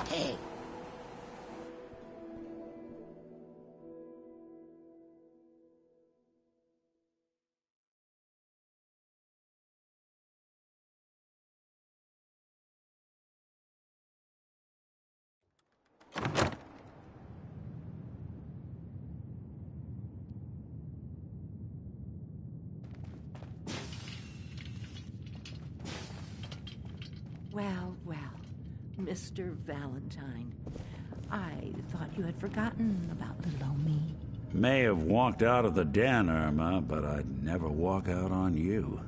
Hey. Well, well, Mr. Valentine. I thought you had forgotten about little old me. May have walked out of the den, Irma, but I'd never walk out on you.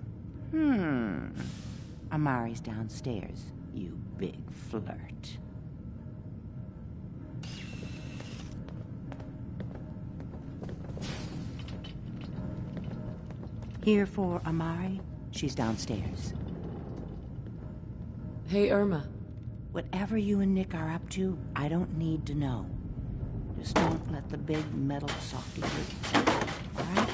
Amari's downstairs, you big flirt. Here for Amari? She's downstairs. Hey, Irma. Whatever you and Nick are up to, I don't need to know. Just don't let the big metal softy hurt you. All right?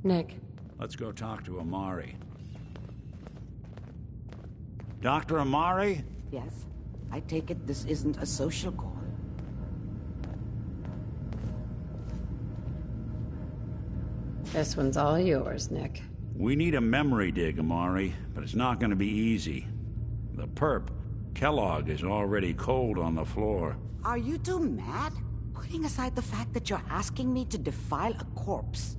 Nick. Let's go talk to Amari. Dr. Amari? Yes? I take it this isn't a social call. This one's all yours, Nick. We need a memory dig, Amari, but it's not going to be easy. The perp, Kellogg, is already cold on the floor. Are you two mad? Putting aside the fact that you're asking me to defile a corpse,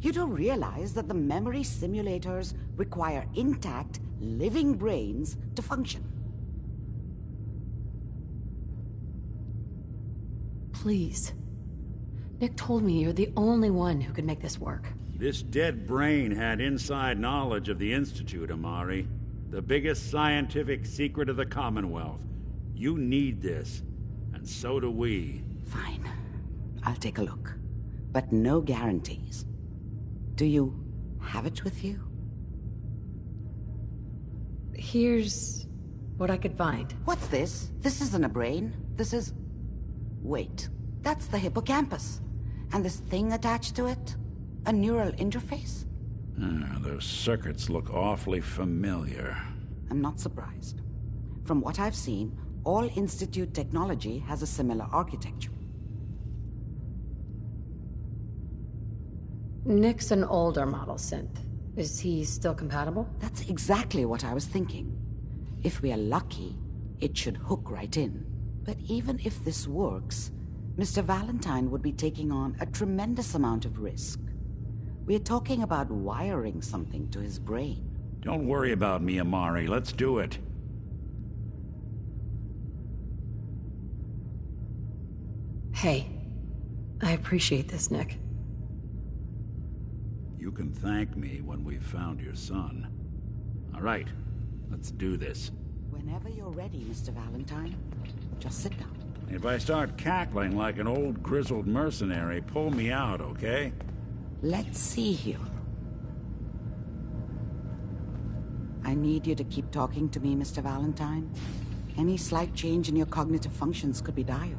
you do realize that the memory simulators require intact, living brains to function. Please. Nick told me you're the only one who could make this work. This dead brain had inside knowledge of the Institute, Amari. The biggest scientific secret of the Commonwealth. You need this, and so do we. Fine. I'll take a look. But no guarantees. Do you have it with you? Here's what I could find. What's this? This isn't a brain. This is... Wait. That's the hippocampus. And this thing attached to it? A neural interface? Those circuits look awfully familiar. I'm not surprised. From what I've seen, all Institute technology has a similar architecture. Nick's an older model synth. Is he still compatible? That's exactly what I was thinking. If we are lucky, it should hook right in. But even if this works, Mr. Valentine would be taking on a tremendous amount of risk. We're talking about wiring something to his brain. Don't worry about me, Amari. Let's do it. Hey, I appreciate this, Nick. You can thank me when we've found your son. All right, let's do this. Whenever you're ready, Mr. Valentine, just sit down. If I start cackling like an old grizzled mercenary, pull me out, okay? Let's see here. I need you to keep talking to me, Mr. Valentine. Any slight change in your cognitive functions could be dire.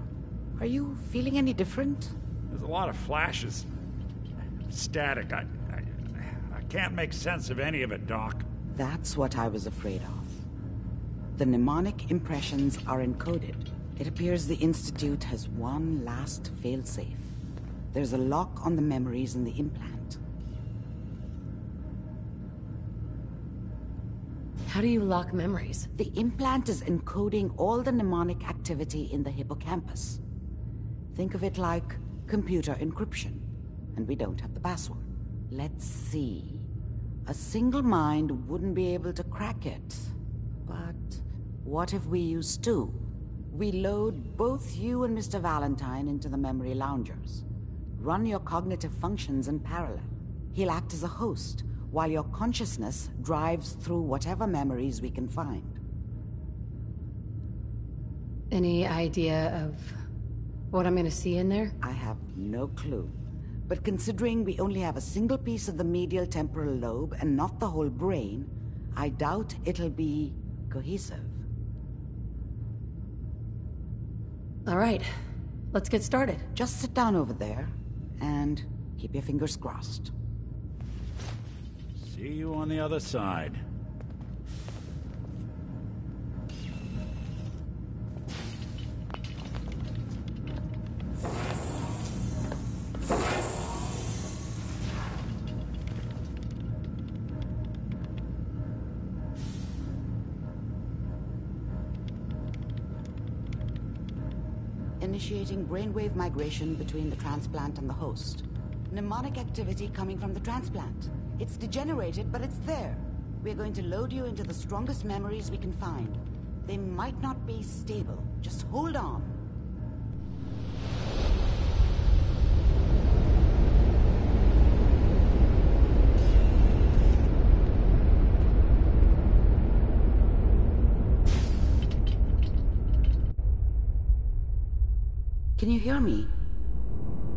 Are you feeling any different? There's a lot of flashes. Static. I can't make sense of any of it, Doc. That's what I was afraid of. The mnemonic impressions are encoded. It appears the Institute has one last failsafe. There's a lock on the memories in the implant. How do you lock memories? The implant is encoding all the mnemonic activity in the hippocampus. Think of it like computer encryption, and we don't have the password. Let's see. A single mind wouldn't be able to crack it. But what if we use two? We load both you and Mr. Valentine into the memory loungers. Run your cognitive functions in parallel. He'll act as a host, while your consciousness drives through whatever memories we can find. Any idea of what I'm gonna see in there? I have no clue. But considering we only have a single piece of the medial temporal lobe and not the whole brain, I doubt it'll be cohesive. All right, let's get started. Just sit down over there and keep your fingers crossed. See you on the other side. Initiating brainwave migration between the transplant and the host. Mnemonic activity coming from the transplant. It's degenerated, but it's there. We're going to load you into the strongest memories we can find. They might not be stable. Just hold on. Can you hear me?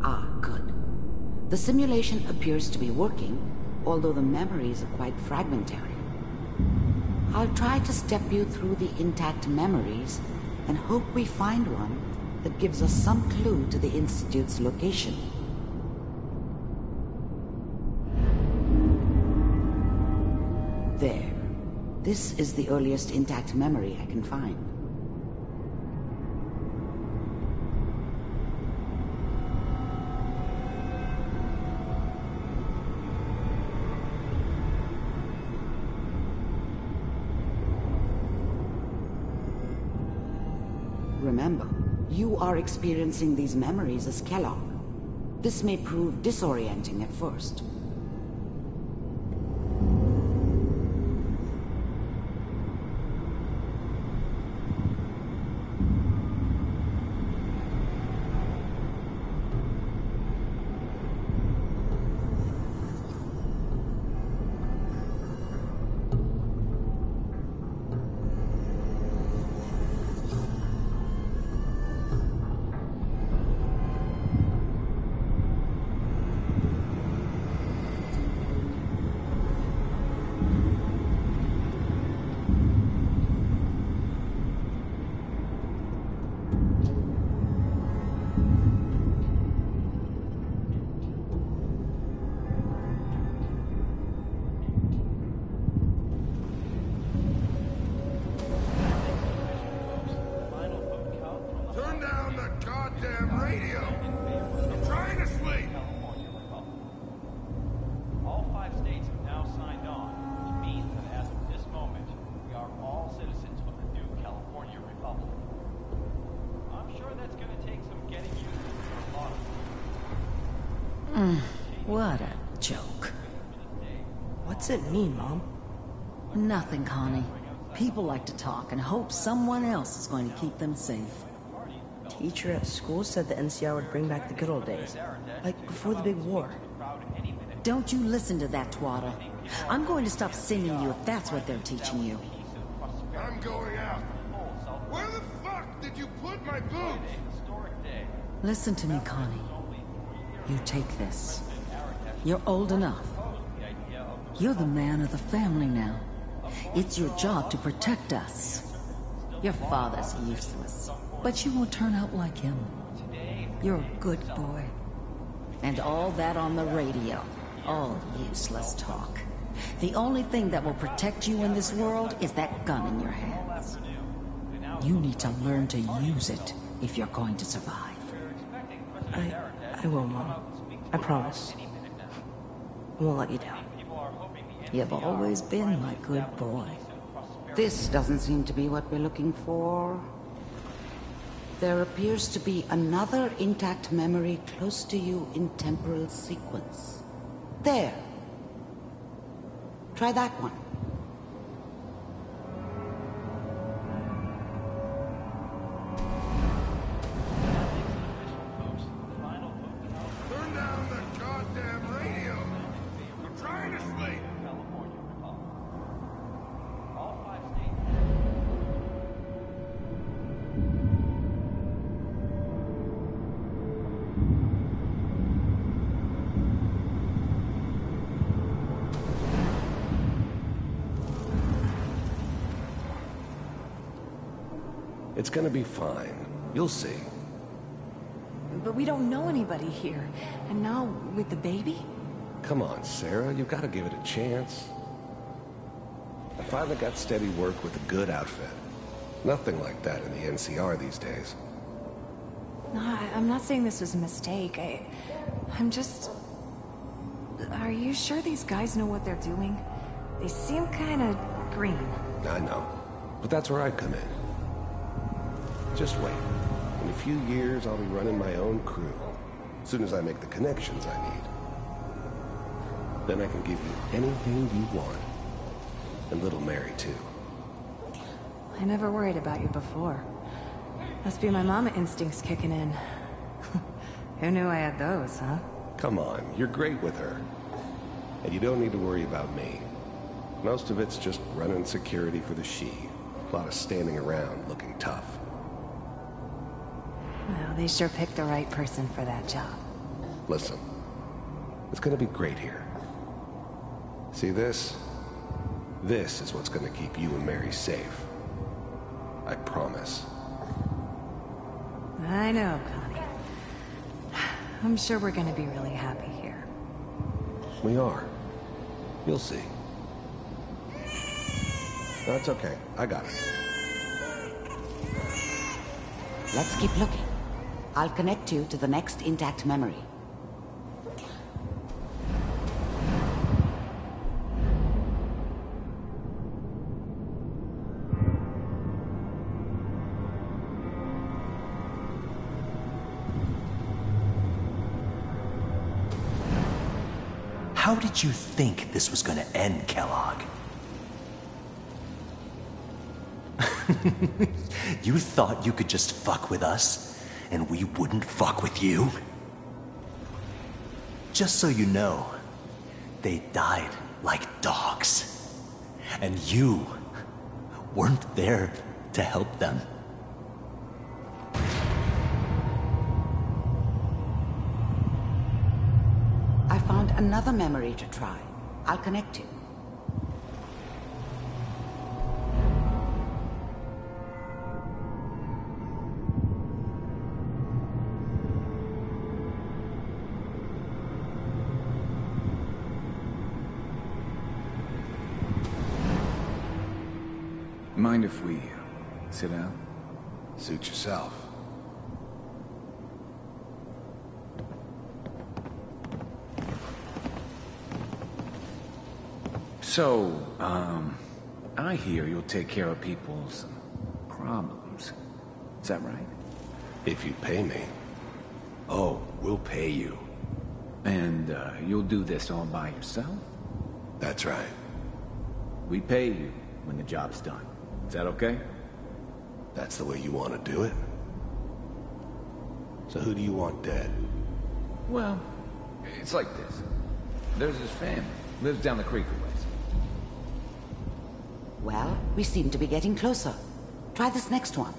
Ah, good. The simulation appears to be working, although the memories are quite fragmentary. I'll try to step you through the intact memories and hope we find one that gives us some clue to the Institute's location. There. This is the earliest intact memory I can find. Remember, you are experiencing these memories as Kellogg. This may prove disorienting at first. What a joke. What's it mean, Mom? Nothing, Connie. People like to talk and hope someone else is going to keep them safe. Teacher at school said the NCR would bring back the good old days. Like before the big war. Don't you listen to that twaddle. I'm going to stop singing you if that's what they're teaching you. I'm going out. Where the fuck did you put my boots? Listen to me, Connie. You take this. You're old enough. You're the man of the family now. It's your job to protect us. Your father's useless, but you won't turn out like him. You're a good boy. And all that on the radio, all useless talk. The only thing that will protect you in this world is that gun in your hands. You need to learn to use it if you're going to survive. I will, Mom. I promise. I won't let you down. You've always been my good boy. This doesn't seem to be what we're looking for. There appears to be another intact memory close to you in temporal sequence. There. Try that one. Turn down the goddamn radio. I'm trying to sleep. It's gonna be fine. You'll see. But we don't know anybody here. And now, with the baby? Come on, Sarah, you've got to give it a chance. I finally got steady work with a good outfit. Nothing like that in the NCR these days. No, I'm not saying this was a mistake. I'm just... Are you sure these guys know what they're doing? They seem kind of green. I know. But that's where I come in. Just wait. In a few years, I'll be running my own crew. As soon as I make the connections I need. Then I can give you anything you want. And little Mary, too. I never worried about you before. Must be my mama instincts kicking in. Who knew I had those, huh? Come on, you're great with her. And you don't need to worry about me. Most of it's just running security for the she. A lot of standing around looking tough. Well, they sure picked the right person for that job. Listen, it's gonna be great here. See this? This is what's gonna keep you and Mary safe. I promise. I know, Connie. I'm sure we're gonna be really happy here. We are. You'll see. That's okay. I got it. Let's keep looking. I'll connect you to the next intact memory. How did you think this was gonna end, Kellogg? You thought you could just fuck with us, and we wouldn't fuck with you? Just so you know, they died like dogs. And you weren't there to help them. I found another memory to try. I'll connect you. Mind if we sit down? Suit yourself. So, I hear you'll take care of people's problems. Is that right? If you pay me. Oh, we'll pay you. And, you'll do this all by yourself? That's right. We pay you when the job's done. Is that okay? That's the way you want to do it? So who do you want dead? Well, it's like this. There's his family. Lives down the creek a ways. Well, we seem to be getting closer. Try this next one.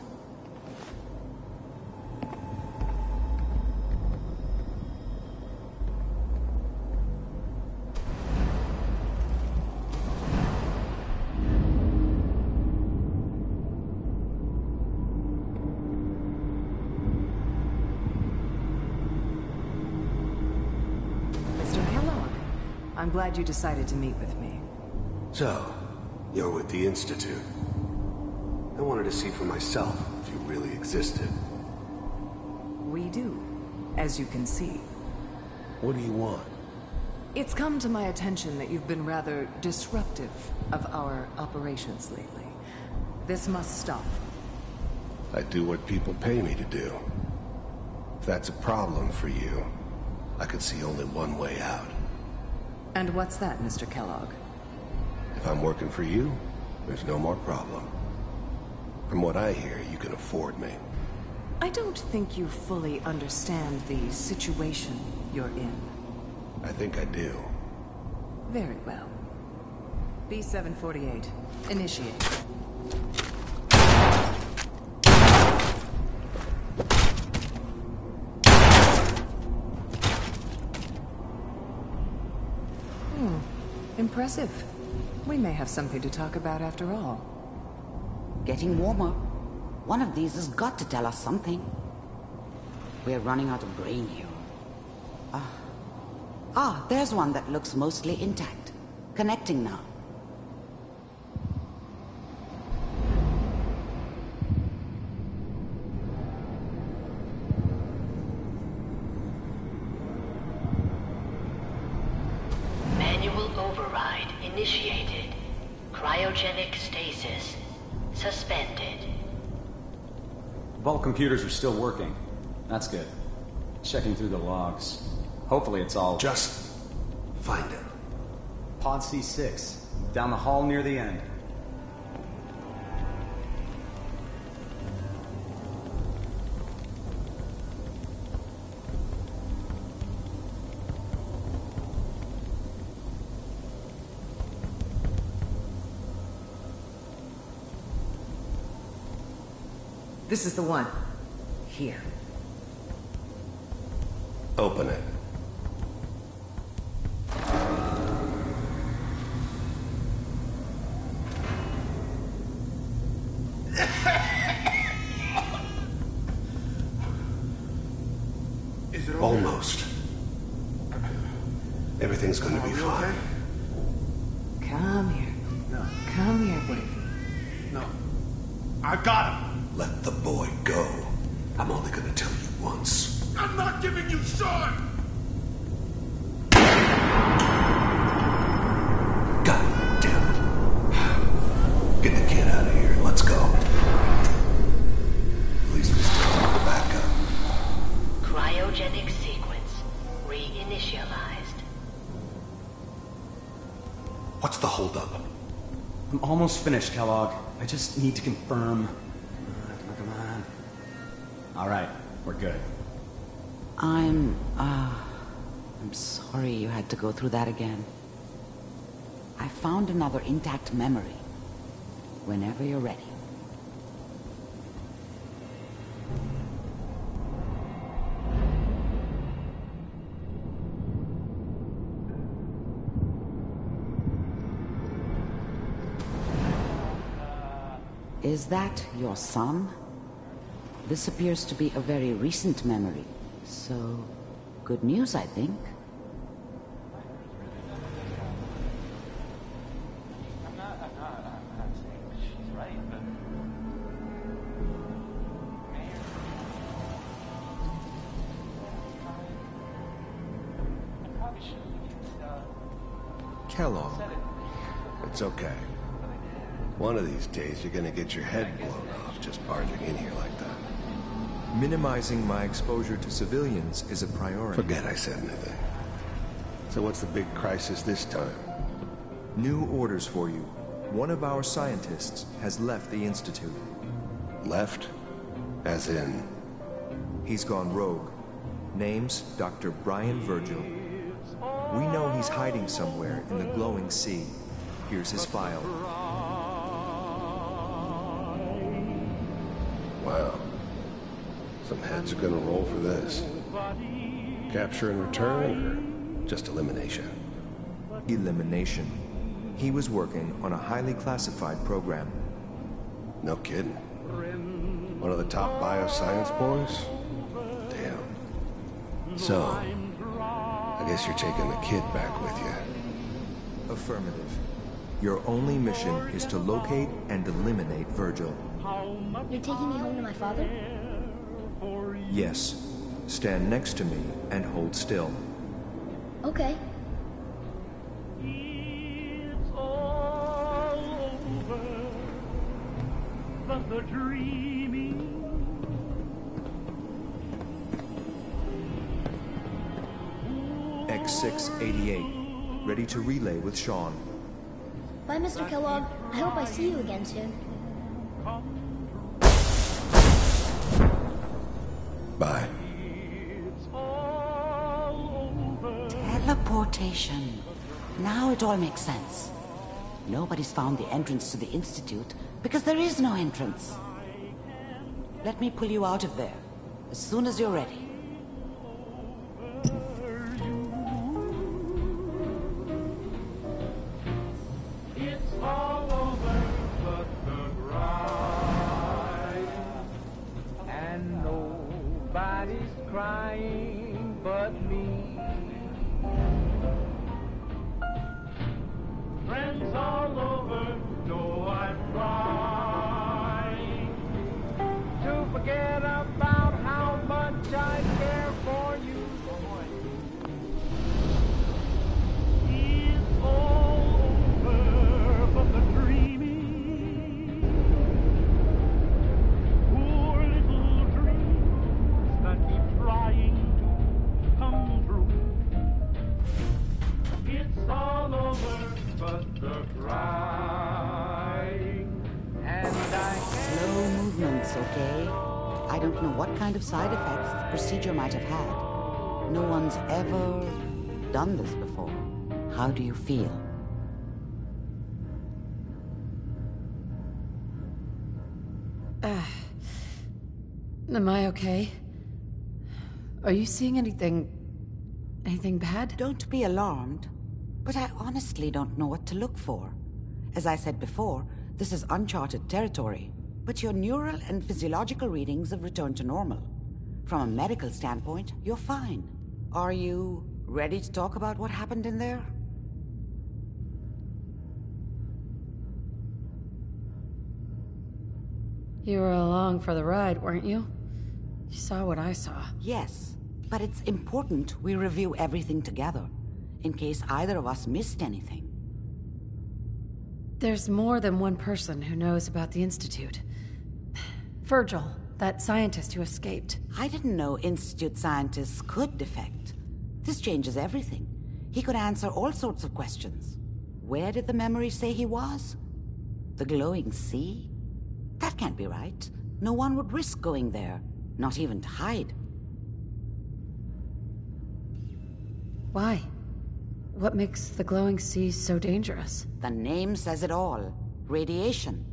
I'm glad you decided to meet with me. So, you're with the Institute. I wanted to see for myself if you really existed. We do, as you can see. What do you want? It's come to my attention that you've been rather disruptive of our operations lately. This must stop. I do what people pay me to do. If that's a problem for you, I could see only one way out. And what's that, Mr. Kellogg? If I'm working for you, there's no more problem. From what I hear, you can afford me. I don't think you fully understand the situation you're in. I think I do. Very well. B-748, initiate. Impressive. We may have something to talk about after all. Getting warmer. One of these has got to tell us something. We're running out of brain here. There's one that looks mostly intact. Connecting now. Manual override initiated. Cryogenic stasis suspended. Vault computers are still working. That's good. Checking through the logs. Hopefully it's all... Just find it. Pod C6. Down the hall near the end. This is the one. Here. Open it. Is it Almost. Everything's gonna be fine. Come here. No. Come here, baby. No. I got him. Let the boy go. I'm only gonna tell you once. I'm not giving you Sean! God damn it. Get the kid out of here. Let's go. At least we still have the backup. Cryogenic sequence reinitialized. What's the holdup? I'm almost finished, Kellogg. I just need to confirm. Come on. All right, we're good. I'm sorry you had to go through that again. I found another intact memory. Whenever you're ready. Is that your son? This appears to be a very recent memory, so good news, I think. Kellogg. It's okay. One of these days, you're gonna get your head blown off just barging in here like that. Minimizing my exposure to civilians is a priority. Forget I said anything. So what's the big crisis this time? New orders for you. One of our scientists has left the Institute. Left? As in? He's gone rogue. Name's Dr. Brian Virgil. We know he's hiding somewhere in the glowing sea. Here's his file. Wow. Some heads are gonna roll for this. Capture and return, or just elimination? Elimination. He was working on a highly classified program. No kidding. One of the top bioscience boys? Damn. So, I guess you're taking the kid back with you. Affirmative. Your only mission is to locate and eliminate Virgil. You're taking me home to my father? Yes. Stand next to me and hold still. Okay. It's all over, but the dreaming. X688. Ready to relay with Sean. Bye, Mr. Kellogg. I hope I see you again soon. Bye. Teleportation. Now it all makes sense. Nobody's found the entrance to the Institute because there is no entrance. Let me pull you out of there as soon as you're ready. but me. Friends all over know I'm trying to forget about how much I care for you. It's all over, but the dreaming, poor little dreams that keep trying to come true. It's all over, but the crying, and I Slow movements, okay? I don't know what kind of side effects the procedure might have had. No one's ever done this before. How do you feel? Am I okay? Are you seeing anything bad? Don't be alarmed, but I honestly don't know what to look for. As I said before, this is uncharted territory, but your neural and physiological readings have returned to normal. From a medical standpoint, you're fine. Are you ready to talk about what happened in there? You were along for the ride, weren't you? You saw what I saw. Yes, but it's important we review everything together, in case either of us missed anything. There's more than one person who knows about the Institute. Virgil, that scientist who escaped. I didn't know Institute scientists could defect. This changes everything. He could answer all sorts of questions. Where did the memory say he was? The glowing sea? That can't be right. No one would risk going there, not even to hide. Why? What makes the glowing sea so dangerous? The name says it all. Radiation.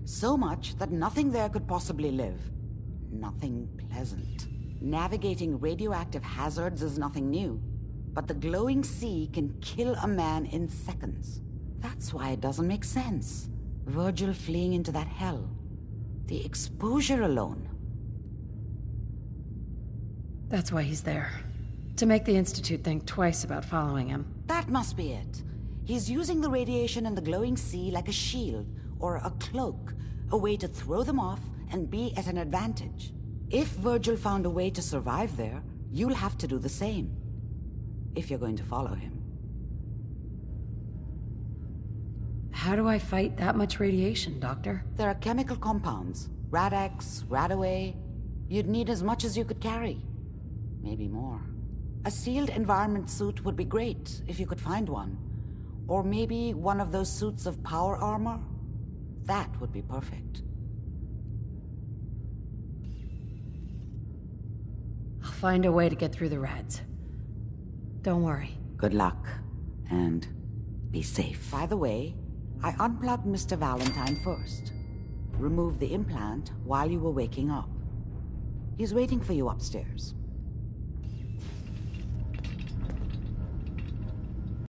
So much that nothing there could possibly live. Nothing pleasant. Navigating radioactive hazards is nothing new, but the glowing sea can kill a man in seconds. That's why it doesn't make sense. Virgil fleeing into that hell. The exposure alone. That's why he's there. To make the Institute think twice about following him. That must be it. He's using the radiation and the glowing sea like a shield, or a cloak, a way to throw them off and be at an advantage. If Virgil found a way to survive there, you'll have to do the same. If you're going to follow him. How do I fight that much radiation, Doctor? There are chemical compounds. Rad-X, Radaway. You'd need as much as you could carry. Maybe more. A sealed environment suit would be great, if you could find one. Or maybe one of those suits of power armor? That would be perfect. I'll find a way to get through the rads. Don't worry. Good luck, and be safe. By the way, I unplugged Mr. Valentine first. Removed the implant while you were waking up. He's waiting for you upstairs.